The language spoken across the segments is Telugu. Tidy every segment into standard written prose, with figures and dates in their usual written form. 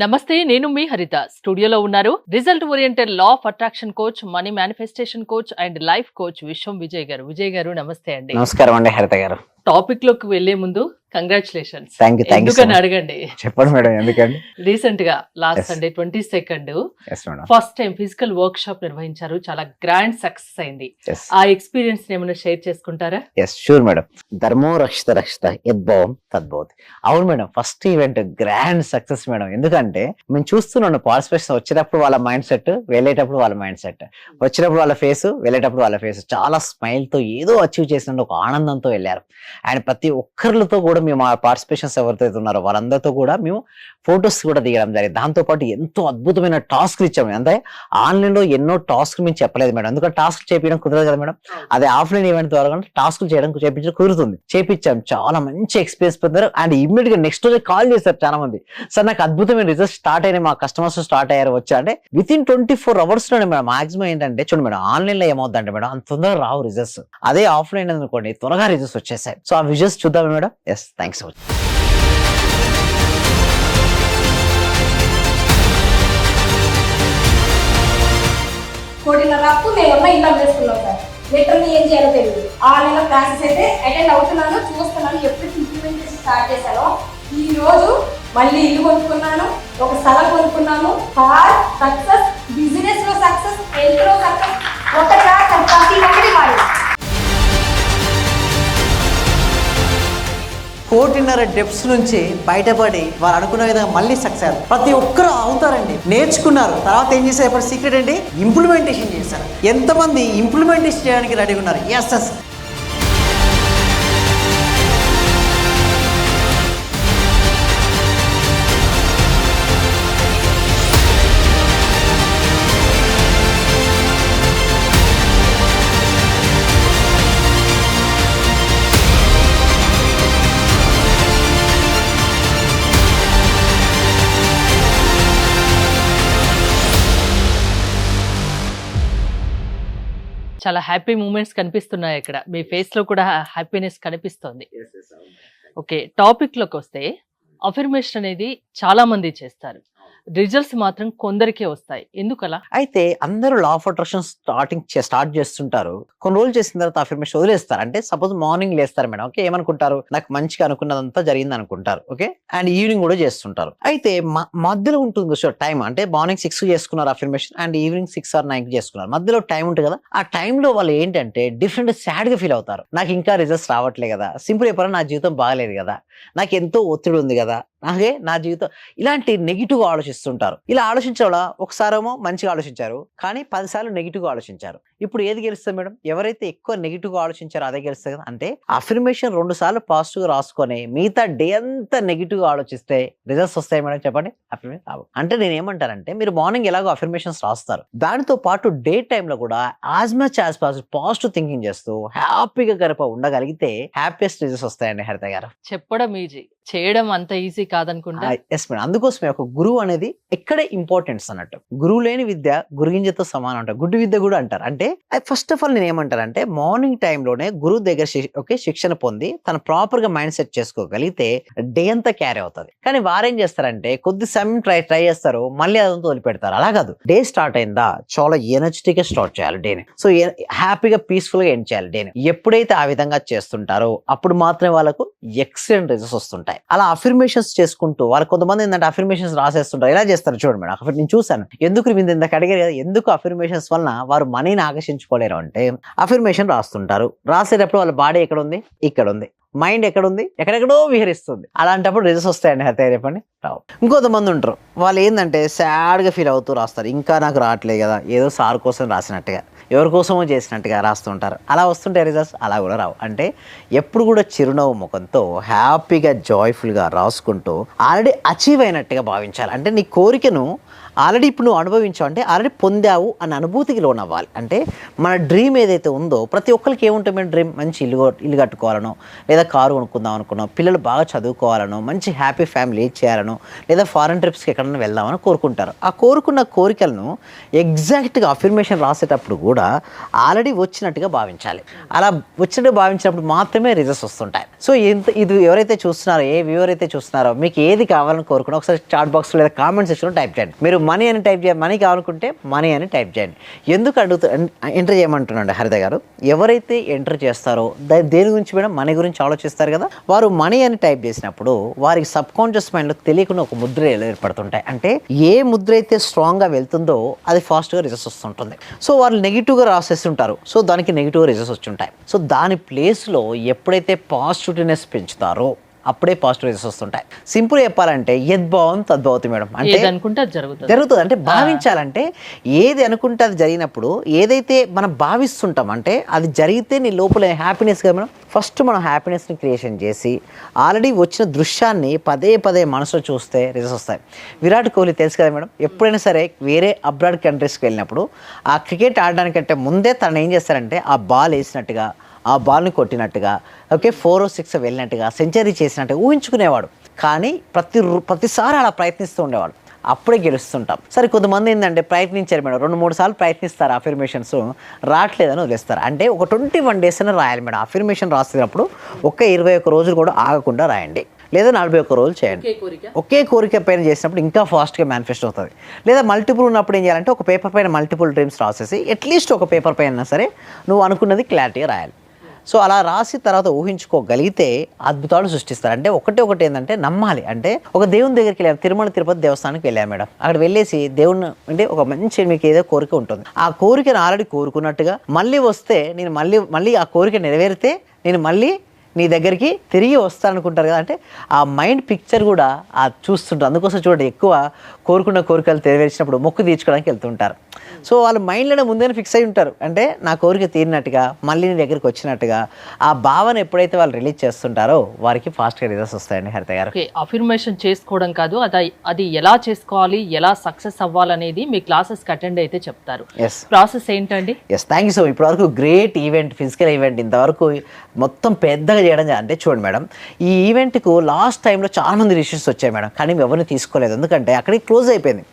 నమస్తే, నేను మీ హరిత. స్టూడియోలో ఉన్నారు result oriented law of attraction coach, money manifestation coach and life coach విశ్వం విజయ్ గారు. విజయ్ గారు నమస్తే అండి. నమస్కారం అండి హరిత గారు. టాపిక్ లోకి వెళ్లే ముందు కంగ్రాచులేషన్స్. థ్యాంక్ యూ ఎందుకని అడగండి. చెప్పండి మేడం, ఎందుకండి? రీసెంట్ గా last Sunday 22nd first time physical work shop నిర్వహించారు. చాలా గ్రాండ్ సక్సెస్ అయింది. ఆ ఎక్స్పీరియన్స్ ఏమైనా షేర్ చేసుకుంటారా? Sure madam. ధర్మో రక్షిత రక్షిత యద్భావం తద్భవతి. అవును madam, first event grand success madam. ఎందుకంటే మేము చూస్తున్నాం పార్టిసిపేషన్ వచ్చేటప్పుడు వాళ్ళ మైండ్ సెట్, వెళ్ళేటప్పుడు వాళ్ళ మైండ్ సెట్, వచ్చినప్పుడు వాళ్ళ ఫేస్, వెళ్ళేటప్పుడు వాళ్ళ ఫేస్ చాలా స్మైల్ తో ఏదో అచీవ్ చేసిన ఒక ఆనందంతో వెళ్ళారు. అండ్ ప్రతి ఒక్కరితో కూడా మేము ఆ పార్టిసిపేషన్స్ ఎవరైతే ఉన్నారో వాళ్ళందరితో కూడా మేము ఫొటోస్ కూడా దిగడం జరిగింది. దాంతో పాటు ఎంతో అద్భుతమైన టాస్క్లు ఇచ్చాము. అంటే ఆన్లైన్ లో ఎన్నో టాస్క్ మేము చెప్పలేదు మేడం, ఎందుకంటే టాస్క్ చేపించడం కుదరదు కదా మేడం. అదే ఆఫ్లైన్ ఈవెంట్ ద్వారా టాస్క్లు చేపించడం కుదురుతుంది. చేపించాం, చాలా మంచి ఎక్స్పీరియన్స్ పొందారు. అండ్ ఇమ్మీడియట్ గా నెక్స్ట్ రోజు కాల్ చేశారు చాలా మంది. సార్ నాకు అద్భుతమైన రిజల్ట్స్ స్టార్ట్ అయినాయి, మా కస్టమర్స్ స్టార్ట్ అయ్యారు వచ్చా అంటే విత్ ఇన్ 24 hours లోనే మేడం. మాక్సిమం ఏంటంటే చూడండి మేడం, ఆన్లైన్ లో ఏమవుతుందంటే మేడం అంత తొందరగా రావు రిజల్ట్స్. అదే ఆఫ్లైన్ అనుకోండి త్వరగా రిజల్ట్స్ వచ్చేసాయి. సో ఆ విజువల్స్ చూద్దాం madam. Yes, thanks so much. కోటిన్నర అప్పు నేను ఇల్లు అమ్మేసుకున్నాను సార్. లిటరల్లీ ఏం చేయాలో తెలియదు. ఆ నెల క్లాసెస్ అయితే అటెండ్ అవుతున్నాను, చూస్తున్నాను. ఎప్పుడు ఇంప్లిమెంటేషన్ స్టార్ట్ చేశానో ఈ రోజు మళ్ళీ ఇల్లు కొనుక్కున్నాను, ఒక స్థలం కొనుక్కున్నాను. కార్ సక్సెస్, బిజినెస్ లో సక్సెస్, హెల్త్ లో సక్సెస్, ప్రతి ఒక్కటి వాడు. 1.5 డెప్స్ నుంచి బయటపడి వారు అనుకున్న విధంగా మళ్ళీ సక్సెస్ ప్రతి ఒక్కరు అవుతారండి. నేర్చుకున్నారు, తర్వాత ఏం చేశారు? ఇప్పుడు సీక్రెట్ అండి, ఇంప్లిమెంటేషన్ చేశారు. ఎంతమంది ఇంప్లిమెంటేషన్ చేయడానికి రెడీగా ఉన్నారు? ఎస్. చాలా హ్యాపీ మూమెంట్స్ కనిపిస్తున్నాయి ఇక్కడ. మీ ఫేస్ లో కూడా హ్యాపీనెస్ కనిపిస్తోంది. ఓకే, టాపిక్ లోకి వస్తే అఫర్మేషన్ అనేది చాలా మంది చేస్తారు, రిజల్ట్స్ మాత్రం కొందరికే వస్తాయి. ఎందుకలా? అయితే అందరూ లా ఆఫ్ అట్రాక్షన్ స్టార్ట్ చేస్తుంటారు. కొన్ని రోజులు చేసిన తర్వాత అఫర్మేషన్ వదిలేస్తారు. అంటే సపోజ్ మార్నింగ్ లేస్తారు మేడం, ఓకే, ఏమనుకుంటారు? నాకు మంచిగా అనుకున్నదంతా జరిగింది అనుకుంటారు, ఓకే. అండ్ ఈవినింగ్ కూడా చేస్తుంటారు. అయితే మధ్యలో ఉంటుంది టైం. అంటే మార్నింగ్ 6 చేసుకున్నారు అఫర్మేషన్, అండ్ ఈవినింగ్ 6 or 9 చేసుకున్నారు. మధ్యలో టైం ఉంటుంది కదా, ఆ టైంలో వాళ్ళు ఏంటంటే డిఫరెంట్ సాడ్ గా ఫీల్ అవుతారు. నాకు ఇంకా రిజల్ట్స్ రావట్లేదు కదా, సింపుల్ చెప్పారా నా జీవితం బాగలేదు కదా, నాకు ఎంతో ఒత్తిడి ఉంది కదా, నా జీవితం, ఇలాంటి నెగిటివ్ గా ఆలోచిస్తుంటారు. ఇలా ఆలోచించడం ఒకసారేమో మంచిగా ఆలోచించారు, కానీ 10 సార్లు నెగిటివ్ గా ఆలోచించారు. ఇప్పుడు ఏది గెలుస్తుంది మేడం? ఎవరైతే ఎక్కువ నెగిటివ్ గా ఆలోచించారో అదే గెలుస్తుంది కదా. అంటే అఫర్మేషన్ 2 సార్లు పాజిటివ్ గా రాసుకొని మిగతా డే అంతా నెగిటివ్ గా ఆలోచిస్తే రిజల్ట్స్ వస్తాయి మేడం? చెప్పండి. అఫర్మేషన్ రావు. అంటే నేను ఏమంటానంటే, మీరు మార్నింగ్ ఎలాగో అఫర్మేషన్స్ రాస్తారు, దానితో పాటు డే టైమ్ లో కూడా as much as positive thinking చేస్తూ హ్యాపీగా గడప ఉండగలిగితే హ్యాపీయెస్ట్ రిజల్ట్స్ వస్తాయండి హరిత గారు. చెప్పడం ఈజీ, చేయడం అంత ఈజీ కాదనుకుంటా. ఎస్ మేడం, అందుకోసమే ఒక గురువు అనేది ఇక్కడే ఇంపార్టెన్స్ అన్నట్టు. గురువు లేని విద్య గురుగింజతో సమానం అంటారు, గుడ్డి విద్య కూడా అంటారు. అంటే ఫస్ట్ ఆఫ్ ఆల్ నేను ఏమంటారంటే, మార్నింగ్ టైంలోనే గురువు దగ్గర శిక్షణ పొంది తను ప్రాపర్ గా మైండ్ సెట్ చేసుకోగలిగితే డే అంతా క్యారీ అవుతుంది. కానీ వారేం చేస్తారంటే కొద్ది సమయం ట్రై చేస్తారు, మళ్ళీ అదంతా వదిలిపెడతారు. అలా కాదు, డే స్టార్ట్ అయిందా చాలా ఎనర్జెటిక్ గా స్టార్ట్ చేయాలి డేని. సో హ్యాపీగా పీస్ఫుల్ గా ఎండ్ చేయాలి డేని. ఎప్పుడైతే ఆ విధంగా చేస్తుంటారో అప్పుడు మాత్రమే వాళ్ళకు ఎక్సలెంట్ రిజల్ట్స్ వస్తుంటాయి. అలా అఫర్మేషన్స్ చేసుకుంటూ వాళ్ళు కొంతమంది ఏంటంటే అఫర్మేషన్స్ రాసేస్తుంటారు. ఎలా చేస్తారు చూడండి మేడం, నేను చూసాను. ఎందుకు ఇందాక అడిగారు కదా, ఎందుకు అఫర్మేషన్స్ వలన వారు మనీని ఆకర్షించుకోలేరు అంటే, అఫర్మేషన్ రాస్తుంటారు, రాసేటప్పుడు వాళ్ళ బాడీ ఎక్కడ ఉంది? ఇక్కడ ఉంది. మైండ్ ఎక్కడ ఉంది? ఎక్కడెక్కడో విహరిస్తుంది. అలాంటప్పుడు రిజల్ట్స్ వస్తాయండి హరిత చెప్పండి? రావు. ఇంకొంతమంది ఉంటారు, వాళ్ళు ఏంటంటే సాడ్ గా ఫీల్ అవుతూ రాస్తారు. ఇంకా నాకు రావట్లేదు కదా, ఏదో సార్ కోసం రాసినట్టుగా, ఎవరి కోసమో చేసినట్టుగా రాస్తుంటారు. అలా వస్తుంటాయి రిజల్ట్స్? అలా కూడా రావు. అంటే ఎప్పుడు కూడా చిరునవ్వు ముఖంతో హ్యాపీగా జాయ్ఫుల్ గా రాసుకుంటూ ఆల్రెడీ అచీవ్ అయినట్టుగా భావించాలి. అంటే నీ కోరికను ఆల్రెడీ ఇప్పుడు నువ్వు అనుభవించావు అంటే ఆల్రెడీ పొందావు అన్న అనుభూతికి లోనవ్వాలి. అంటే మన డ్రీమ్ ఏదైతే ఉందో ప్రతి ఒక్కరికి ఏముంటుంది మన డ్రీమ్, మంచి ఇల్లు కట్టుకోవాలనో, లేదా కారు కొనుక్కుందాం అనుకున్నాం, పిల్లలు బాగా చదువుకోవాలనో, మంచి హ్యాపీ ఫ్యామిలీ లీడ్ చేయాలనో, లేదా ఫారెన్ ట్రిప్స్కి ఎక్కడైనా వెళ్దామని కోరుకుంటారు. ఆ కోరుకున్న కోరికలను ఎగ్జాక్ట్గా అఫర్మేషన్ రాసేటప్పుడు కూడా ఆల్రెడీ వచ్చినట్టుగా భావించాలి. అలా వచ్చినట్టుగా భావించినప్పుడు మాత్రమే రిజల్ట్స్ వస్తుంటాయి. సో ఇది ఎవరైతే చూస్తున్నారో, ఏ వ్యూవర్ అయితే చూస్తున్నారో, మీకు ఏది కావాలని కోరుకున్నా ఒకసారి చాట్ బాక్స్లో లేదా కామెంట్ సెక్షన్లో టైప్ చేయండి. మీరు మనీ అని టైప్ చేయాలి, మనీ కావాలనుకుంటే మనీ అని టైప్ చేయండి. ఎందుకు ఎంటర్ చేయమంటున్నాడు హరిత గారు, ఎవరైతే ఎంటర్ చేస్తారో దేని గురించి మేడం, మనీ గురించి ఆలోచిస్తారు కదా, వారు మనీ అని టైప్ చేసినప్పుడు వారికి సబ్ కాన్షియస్ మైండ్లో తెలియకుండా ఒక ముద్ర ఏర్పడుతుంటాయి. అంటే ఏ ముద్ర అయితే స్ట్రాంగ్గా వెళ్తుందో అది ఫాస్ట్గా రిజల్ట్స్ వస్తుంటుంది. సో వాళ్ళు నెగిటివ్గా రాసేస్తుంటారు, సో దానికి నెగిటివ్గా రిజల్ట్స్ వచ్చుంటాయి. సో దాని ప్లేస్లో ఎప్పుడైతే పాజిటివ్నెస్ పెంచుతారో అప్పుడే పాజిటివ్ రిజల్ట్స్ వస్తుంటాయి. సింపుల్ చెప్పాలంటే యద్భావం తద్భవతి మేడం. అంటే అనుకుంటే జరుగుతుంది. అంటే భావించాలంటే ఏది అనుకుంటే అది జరిగినప్పుడు ఏదైతే మనం భావిస్తుంటాం అంటే అది జరిగితే నీ లోపల హ్యాపీనెస్ కదా మేడం. ఫస్ట్ మనం హ్యాపీనెస్ని క్రియేషన్ చేసి ఆల్రెడీ వచ్చిన దృశ్యాన్ని పదే పదే మనసులో చూస్తే రిజల్ట్స్ వస్తాయి. విరాట్ కోహ్లీ తెలుసు కదా మేడం, ఎప్పుడైనా సరే వేరే అబ్రాడ్ కంట్రీస్కి వెళ్ళినప్పుడు ఆ క్రికెట్ ఆడడానికంటే ముందే తను ఏం చేస్తారంటే ఆ బాల్ వేసినట్టుగా, ఆ బాల్ని కొట్టినట్టుగా, ఓకే 4 or 6 వెళ్ళినట్టుగా, సెంచరీ చేసినట్టుగా ఊహించుకునేవాడు. కానీ ప్రతిసారి అలా ప్రయత్నిస్తూ ఉండేవాడు. అప్పుడే గెలుస్తుంటాం. సరే కొంతమంది ఏంటంటే ప్రయత్నించారు మేడం, 2-3 సార్లు ప్రయత్నిస్తారు, అఫర్మేషన్స్ రావట్లేదని వదిలేస్తారు. అంటే ఒక 21 days అని రాయాలి మేడం. అఫర్మేషన్ రాసేటప్పుడు ఒక 21 రోజులు కూడా ఆగకుండా రాయండి, లేదా 41 రోజులు చేయండి. ఒకే కోరిక పైన చేసినప్పుడు ఇంకా ఫాస్ట్గా మేనిఫెస్ట్ అవుతుంది. లేదా మల్టిపుల్ ఉన్నప్పుడు ఏం చేయాలంటే ఒక పేపర్ పైన మల్టిపుల్ డ్రీమ్స్ రాసేసి అట్లీస్ట్ ఒక పేపర్ పైన అయినా సరే నువ్వు అనుకున్నది క్లారిటీగా రాయాలి. సో అలా రాసి తర్వాత ఊహించుకోగలిగితే అద్భుతాలు సృష్టిస్తారు. అంటే ఒకటి ఏంటంటే నమ్మాలి. అంటే ఒక దేవుని దగ్గరికి వెళ్ళాము, తిరుమల తిరుపతి దేవస్థానానికి వెళ్ళాము మేడం. అక్కడ వెళ్ళేసి దేవుని అంటే ఒక మంచి మీకు ఏదో కోరిక ఉంటుంది, ఆ కోరికను ఆల్రెడీ కోరుకున్నట్టుగా మళ్ళీ వస్తే నేను మళ్ళీ ఆ కోరిక నెరవేరితే నేను మళ్ళీ నీ దగ్గరికి తిరిగి వస్తాననుకుంటారు కదా. అంటే ఆ మైండ్ పిక్చర్ కూడా చూస్తుంటారు. అందుకోసం చూడండి, ఎక్కువ కోరుకున్న కోరికలు నెరవేర్చినప్పుడు మొక్కు తీర్చుకోవడానికి వెళ్తుంటారు. సో వాళ్ళ మైండ్లోనే ముందే ఫిక్స్ అయి ఉంటారు. అంటే నా కోరిక తీరినట్టుగా మళ్ళీ నీ దగ్గరికి వచ్చినట్టుగా ఆ భావన ఎప్పుడైతే వాళ్ళు రిలీజ్ చేస్తుంటారో వారికి ఫాస్ట్గా రిజల్ట్స్ వస్తాయండి హరిత గారు. అఫర్మేషన్ చేసుకోవడం కాదు, అది ఎలా చేసుకోవాలి, ఎలా సక్సెస్ అవ్వాలనేది మీ క్లాసెస్కి అటెండ్ అయితే చెప్తారు. ప్రాసెస్ ఏంటండి? Thank you so much. ఇప్పటివరకు గ్రేట్ ఈవెంట్, ఫిజికల్ ఈవెంట్ ఇంతవరకు మొత్తం పెద్దగా చేయడం అంటే చూడండి మేడం, ఈ ఈవెంట్కు లాస్ట్ టైంలో చాలా మంది రిజిస్ట్రేషన్స్ వచ్చాయి మేడం, కానీ ఎవరిని తీసుకోలేదు. ఎందుకంటే అక్కడికి క్లోజ్ అయిపోయింది.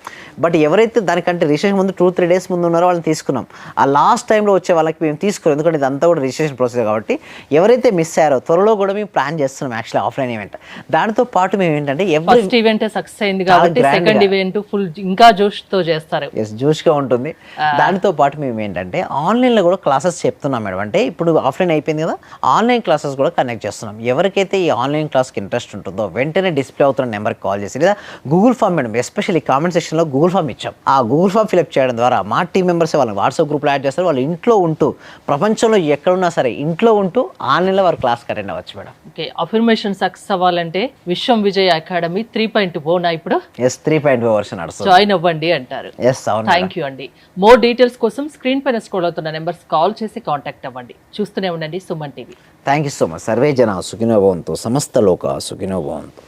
బట్ ఎవరైతే దానికంటే రిజిస్ట్రేషన్ ముందు 2-3 days ముందు ఉన్నారో వాళ్ళని తీసుకున్నాం. ఆ లాస్ట్ టైంలో వచ్చే వాళ్ళకి మేము తీసుకోలేదు, ఎందుకంటే ఇదంతా కూడా రిజిస్ట్రేషన్ ప్రాసెస్ కాబట్టి. ఎవరైతే మిస్ అయ్యారో త్వరలో కూడా మేము ప్లాన్ చేస్తున్నాం యాక్చువల్లీ ఆఫ్లైన్ ఈవెంట్. దానితో పాటు మేము ఏంటంటే ఫస్ట్ ఈవెంట్ సక్సెస్ అయింది కాబట్టి సెకండ్ ఈవెంట్ ఫుల్ ఇంకా జోష్తో చేస్తారు. జోష్గా ఉంటుంది. దానితో పాటు మేము ఏంటంటే ఆన్లైన్లో కూడా క్లాసెస్ చెప్తున్నాం మేడం. అంటే ఇప్పుడు ఆఫ్లైన్ అయిపోయింది కదా, ఆన్లైన్ క్లాసెస్ కూడా కనెక్ట్ చేస్తున్నాం. ఎవరికైతే ఈ ఆన్లైన్ క్లాస్కి ఇంట్రెస్ట్ ఉంటుందో వెంటనే డిస్ప్లే అవుతున్న నెంబర్కి కాల్ చేసి, లేదా Google form madam, especially comment సెక్షన్లో గూగుల్ ఫామ్ ఇచ్చాం. ఆ గూగుల్ ఫామ్ ఫిల్అప్ చేయడం ద్వారా మా టీం మెంబర్స్ వాళ్ళని వాట్సాప్ గ్రూప్లో యాడ్ చేస్తారు. వాళ్ళు ఇంట్లో ఉంటూ ప్రపంచంలో ఎక్కడున్నా సరే ఇంట్లో ఉంటూ ఆన్లైన్లో వారు క్లాస్కి అటెండ్ అవ్వచ్చు మేడం. ఓకే, అఫర్మేషన్ సక్సెస్ అవ్వాలంటే విశ్వం విజయ్ అకాడమీ 3.0 ఇప్పుడు 3.0 వర్షన్ నడుస్తుంది, జాయిన్ అవ్వండి అంటారు. థ్యాంక్ యూ అండి. మోర్ డీటెయిల్స్ కోసం స్క్రీన్ పైన స్క్రోల్ అవుతున్న నెంబర్స్ కాల్ చేసి కాంటాక్ట్ అవ్వండి. చూస్తూనే ఉండండి Suman TV. Thank you so much. Survey జన సుఖినో భవంతు, సమస్త లోక సుఖినో భవంతు.